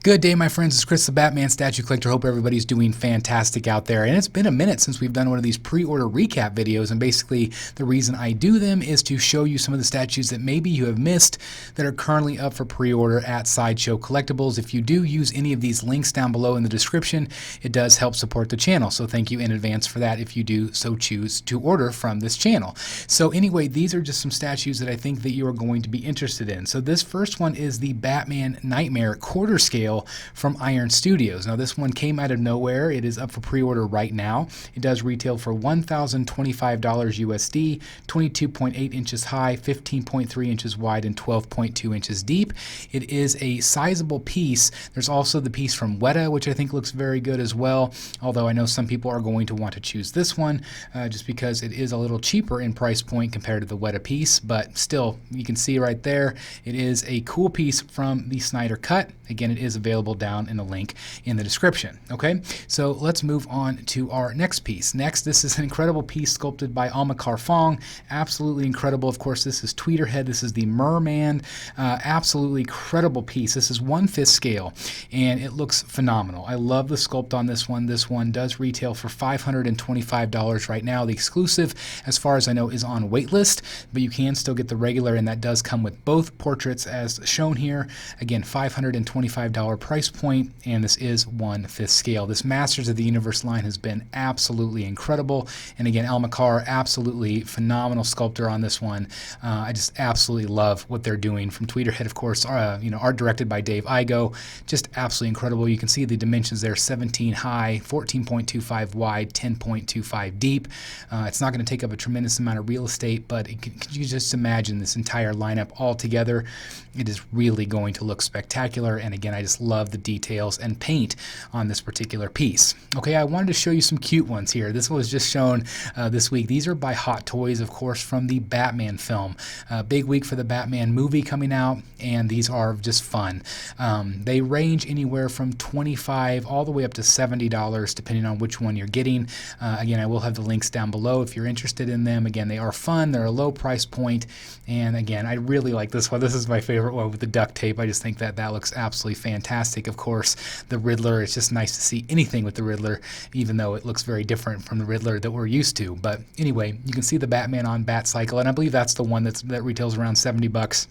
Good day, my friends. It's Chris, the Batman statue collector. Hope everybody's doing fantastic out there. And it's been a minute since we've done one of these pre-order recap videos. And basically, the reason I do them is to show you some of the statues that maybe you have missed that are currently up for pre-order at Sideshow Collectibles. If you do use any of these links down below in the description, it does help support the channel. So thank you in advance for that if you do so choose to order from this channel. So anyway, these are just some statues that I think that you are going to be interested in. So this first one is the Batman Nightmare quarter scale from Iron Studios. Now this one came out of nowhere. It is up for pre-order right now. It does retail for $1,025 USD, 22.8 inches high, 15.3 inches wide, and 12.2 inches deep. It is a sizable piece. There's also the piece from Weta, which I think looks very good as well, although I know some people are going to want to choose this one just because it is a little cheaper in price point compared to the Weta piece, but still, you can see right there, it is a cool piece from the Snyder Cut. Again, it is available down in the link in the description. Okay, so let's move on to our next piece. Next, this is an incredible piece sculpted by Almakar Fong. Absolutely incredible. Of course, this is Tweeterhead. This is the Mer-man. Absolutely incredible piece. This is 1/5 scale, and it looks phenomenal. I love the sculpt on this one. This one does retail for $525 right now. The exclusive, as far as I know, is on waitlist, but you can still get the regular, and that does come with both portraits as shown here. Again, $525 price point, and this is 1/5 scale. This Masters of the Universe line has been absolutely incredible, and again, Almakar, absolutely phenomenal sculptor on this one. I just absolutely love what they're doing from Tweeterhead, of course. Art directed by Dave Igo, just absolutely incredible. You can see the dimensions there: 17 high, 14.25 wide, 10.25 deep. It's not going to take up a tremendous amount of real estate, but could you just imagine this entire lineup all together? It is really going to look spectacular, and again, I just love the details and paint on this particular piece. Okay, I wanted to show you some cute ones here. This was just shown this week. These are by Hot Toys, of course, from the Batman film. Big week for the Batman movie coming out, and these are just fun. They range anywhere from $25 all the way up to $70, depending on which one you're getting. Again, I will have the links down below if you're interested in them. Again, they are fun. They're a low price point, and again, I really like this one. This is my favorite one with the duct tape. I just think that that looks absolutely fantastic. Of course, the Riddler, it's just nice to see anything with the Riddler, even though it looks very different from the Riddler that we're used to. But anyway, you can see the Batman on Batcycle, and I believe that's the one that retails around $70.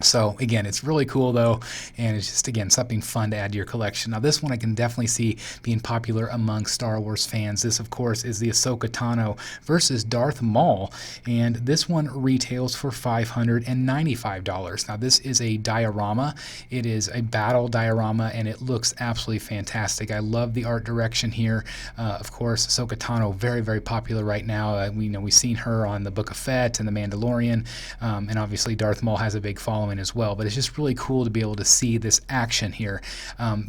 So again, it's really cool though, and it's just, again, something fun to add to your collection. Now this one I can definitely see being popular among Star Wars fans. This, of course, is the Ahsoka Tano versus Darth Maul, and this one retails for $595. Now this is a diorama. It is a battle diorama, and it looks absolutely fantastic. I love the art direction here. Of course, Ahsoka Tano, very, very popular right now. We've seen her on the Book of Fett and the Mandalorian, and obviously Darth Maul has a big following as well, but it's just really cool to be able to see this action here.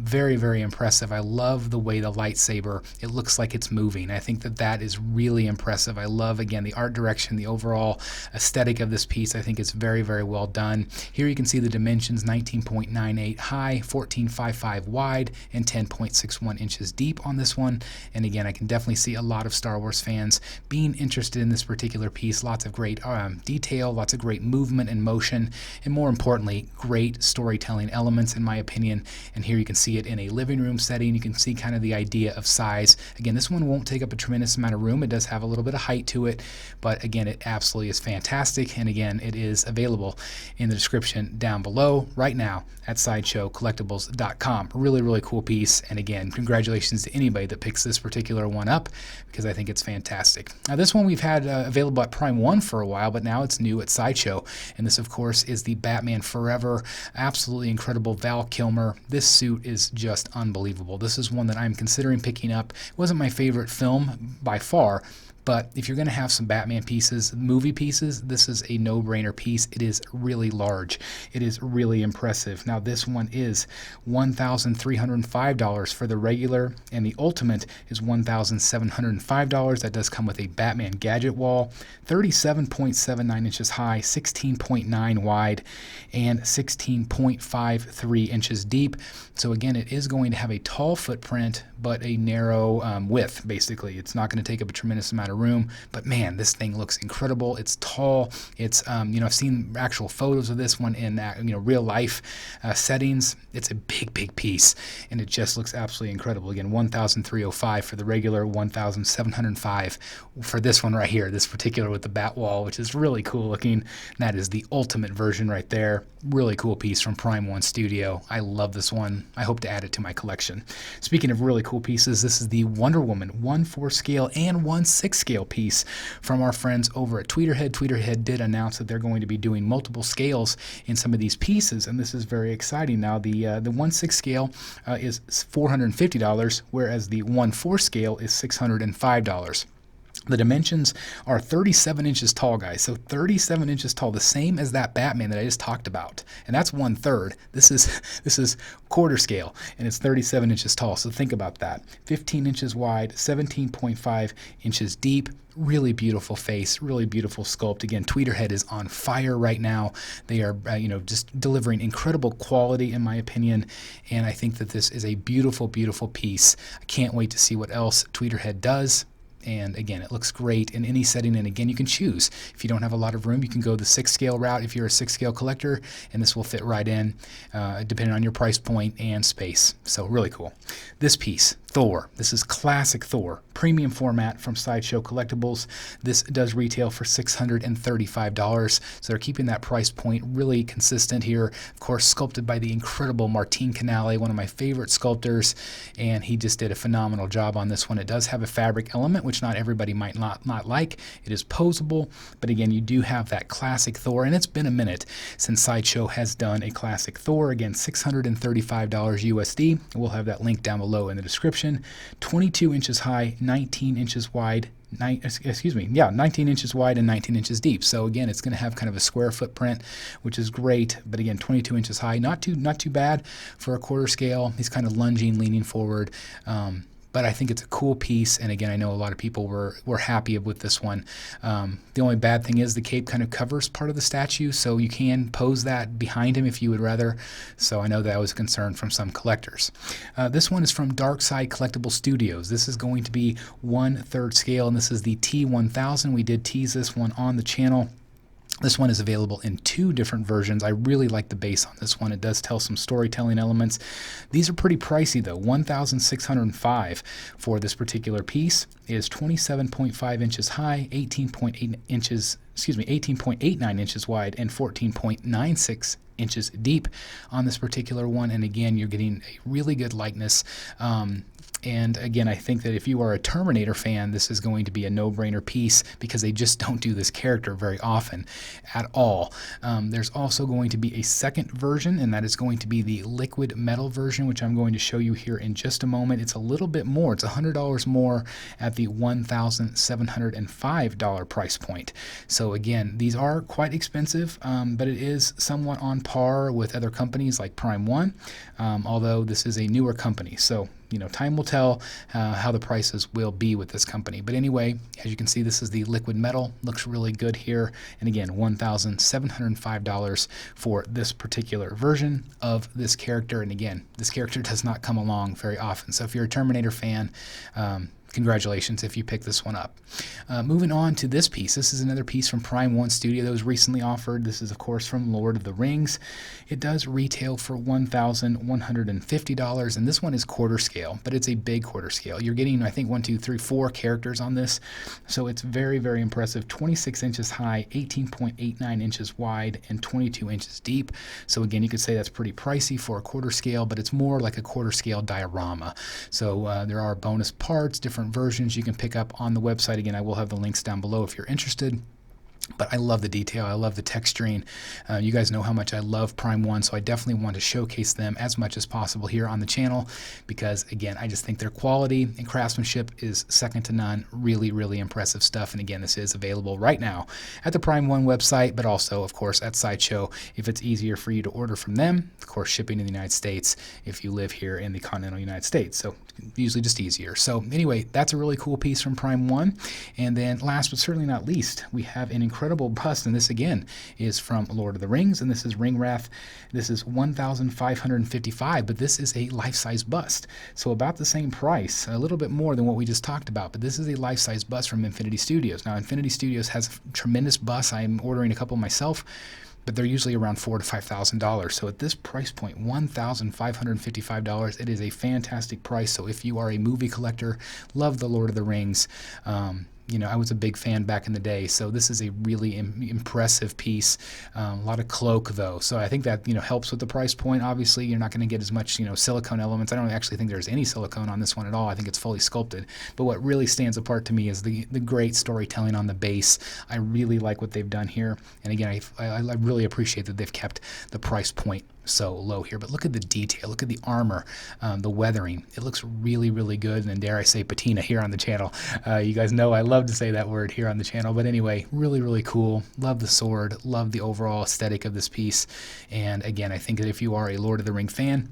Very, very impressive. I love the way the lightsaber, it looks like it's moving. I think that that is really impressive. I love, again, the art direction, the overall aesthetic of this piece. I think it's very, very well done. Here you can see the dimensions: 19.98 high, 14.55 wide, and 10.61 inches deep on this one. And again, I can definitely see a lot of Star Wars fans being interested in this particular piece. Lots of great detail, lots of great movement and motion, and more importantly, great storytelling elements, in my opinion. And here you can see it in a living room setting. You can see kind of the idea of size. Again, this one won't take up a tremendous amount of room. It does have a little bit of height to it, but again, it absolutely is fantastic. And again, it is available in the description down below right now at SideshowCollectibles.com. Really, really cool piece. And again, congratulations to anybody that picks this particular one up, because I think it's fantastic. Now, this one we've had available at Prime 1 for a while, but now it's new at Sideshow. And this, of course, is the Batman Forever. Absolutely incredible Val Kilmer. This suit is just unbelievable. This is one that I'm considering picking up. It wasn't my favorite film by far, but if you're going to have some Batman pieces, movie pieces, this is a no-brainer piece. It is really large. It is really impressive. Now, this one is $1,305 for the regular, and the ultimate is $1,705. That does come with a Batman Gadget wall, 37.79 inches high, 16.9 wide, and 16.53 inches deep. So again, it is going to have a tall footprint, but a narrow width, basically. It's not going to take up a tremendous amount of a room. But man, this thing looks incredible. It's tall. It's I've seen actual photos of this one in real life settings. It's a big piece, and it just looks absolutely incredible. Again, 1,305 for the regular, 1,705 for this one right here, this particular with the bat wall, which is really cool looking. And that is the ultimate version right there. Really cool piece from Prime 1 Studio. I love this one. I hope to add it to my collection. Speaking of really cool pieces, this is the Wonder Woman 1/4 scale and 1/6 scale piece from our friends over at Tweeterhead. Tweeterhead did announce that they're going to be doing multiple scales in some of these pieces, and this is very exciting. Now, the 1/6 scale is $450, whereas the 1/4 scale is $605. The dimensions are 37 inches tall, guys. So 37 inches tall, the same as that Batman that I just talked about. And that's 1/3. This is quarter scale, and it's 37 inches tall. So think about that. 15 inches wide, 17.5 inches deep. Really beautiful face, really beautiful sculpt. Again, Tweeterhead is on fire right now. They are, just delivering incredible quality, in my opinion. And I think that this is a beautiful, beautiful piece. I can't wait to see what else Tweeterhead does. And again, it looks great in any setting. And again, you can choose. If you don't have a lot of room, you can go the 6 scale route if you're a 6 scale collector, and this will fit right in, depending on your price point and space. So really cool. This piece, Thor. This is classic Thor, premium format from Sideshow Collectibles. This does retail for $635. So they're keeping that price point really consistent here. Of course, sculpted by the incredible Martin Canale, one of my favorite sculptors, and he just did a phenomenal job on this one. It does have a fabric element, which not everybody might not like. It is posable, but again, you do have that classic Thor, and it's been a minute since Sideshow has done a classic Thor. Again, $635 USD. We'll have that link down below in the description. 22 inches high, 19 inches wide. 19 inches wide and 19 inches deep. So again, it's going to have kind of a square footprint, which is great. But again, 22 inches high, not too bad for a quarter scale. He's kind of lunging, leaning forward. But I think it's a cool piece, and again, I know a lot of people were happy with this one. The only bad thing is the cape kind of covers part of the statue, so you can pose that behind him if you would rather. So I know that was a concern from some collectors. This one is from Dark Side Collectible Studios. This is going to be 1/3 scale, and this is the T1000. We did tease this one on the channel. This one is available in 2 different versions. I really like the base on this one. It does tell some storytelling elements. These are pretty pricey though. $1,605 for this particular piece. It is 27.5 inches high, 18.89 inches wide, and 14.96 inches deep on this particular one. And again, you're getting a really good likeness. And again, I think that if you are a Terminator fan, this is going to be a no-brainer piece because they just don't do this character very often at all. There's also going to be a second version, and that is going to be the liquid metal version, which I'm going to show you here in just a moment. It's a little bit more. It's $100 more at the $1,705 price point. So again, these are quite expensive, but it is somewhat on par with other companies like Prime 1, although this is a newer company. So time will tell how the prices will be with this company. But anyway, as you can see, this is the liquid metal. Looks really good here. And again, $1,705 for this particular version of this character. And again, this character does not come along very often. So if you're a Terminator fan, congratulations if you pick this one up. Moving on to this piece. This is another piece from Prime 1 Studio that was recently offered. This is, of course, from Lord of the Rings. It does retail for $1,150, and this one is quarter scale, but it's a big quarter scale. You're getting, I think, 4 characters on this, so it's very, very impressive. 26 inches high, 18.89 inches wide, and 22 inches deep. So again, you could say that's pretty pricey for a quarter scale, but it's more like a quarter scale diorama. So there are bonus parts, different versions you can pick up on the website. Again, I will have the links down below if you're interested. But I love the detail. I love the texturing. You guys know how much I love Prime 1, so I definitely want to showcase them as much as possible here on the channel because, again, I just think their quality and craftsmanship is second to none. Really, really impressive stuff. And again, this is available right now at the Prime 1 website, but also, of course, at Sideshow if it's easier for you to order from them. Of course, shipping in the United States if you live here in the continental United States. So usually just easier. So anyway, that's a really cool piece from Prime 1. And then last but certainly not least, we have an incredible bust, and this again is from Lord of the Rings, and this is Ringwrath. This is $1,555, but this is a life-size bust, so about the same price, a little bit more than what we just talked about, but this is a life-size bust from Infinity Studios. Now, Infinity Studios has tremendous busts. I'm ordering a couple myself, but they're usually around $4,000 to $5,000. So at this price point, $1,555, it is a fantastic price. So if you are a movie collector, love the Lord of the Rings, you know, I was a big fan back in the day, so this is a really impressive piece. A lot of cloak, though, so I think that, you know, helps with the price point. Obviously, you're not going to get as much, you know, silicone elements. I don't actually think there's any silicone on this one at all. I think it's fully sculpted. But what really stands apart to me is the great storytelling on the base. I really like what they've done here, and again, I really appreciate that they've kept the price point so low here. But look at the detail, look at the armor, the weathering. It looks really, really good, and dare I say patina here on the channel. You guys know I love to say that word here on the channel, but anyway, really, really cool. Love the sword, love the overall aesthetic of this piece, and again, I think that if you are a Lord of the Ring fan,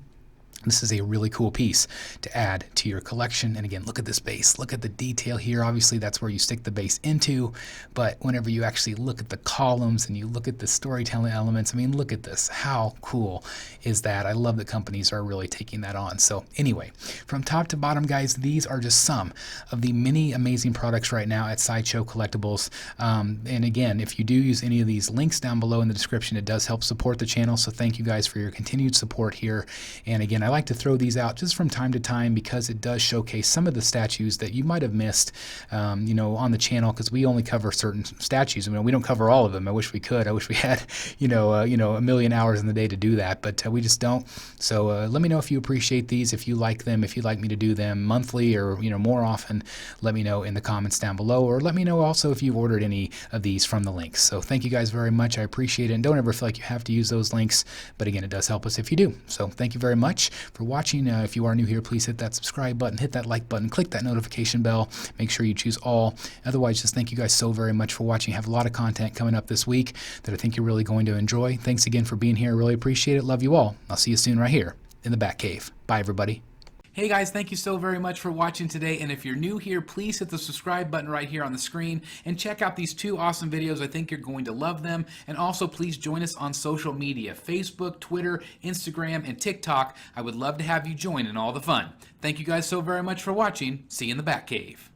this is a really cool piece to add to your collection. And again, look at this base. Look at the detail here. Obviously, that's where you stick the base into. But whenever you actually look at the columns and you look at the storytelling elements, I mean, look at this. How cool is that? I love that companies are really taking that on. So anyway, from top to bottom, guys, these are just some of the many amazing products right now at Sideshow Collectibles. And again, if you do use any of these links down below in the description, it does help support the channel. So thank you guys for your continued support here. And again, I like to throw these out just from time to time because it does showcase some of the statues that you might have missed, you know, on the channel, because we only cover certain statues. I mean, we don't cover all of them. I wish we could. I wish we had, you know, a million hours in the day to do that, but we just don't. So let me know if you appreciate these, if you like them, if you'd like me to do them monthly or, you know, more often. Let me know in the comments down below, or let me know also if you've ordered any of these from the links. So thank you guys very much. I appreciate it, and don't ever feel like you have to use those links, but again, it does help us if you do. So thank you very much for watching. If you are new here, please hit that subscribe button, hit that like button, click that notification bell, make sure you choose all. Otherwise, just thank you guys so very much for watching. I have a lot of content coming up this week that I think you're really going to enjoy. Thanks again for being here. I really appreciate it. Love you all. I'll see you soon right here in the Batcave. Bye, everybody. Hey guys, thank you so very much for watching today, and if you're new here, please hit the subscribe button right here on the screen and check out these two awesome videos. I think you're going to love them. And also please join us on social media: Facebook, Twitter, Instagram, and TikTok. I would love to have you join in all the fun. Thank you guys so very much for watching. See you in the Batcave.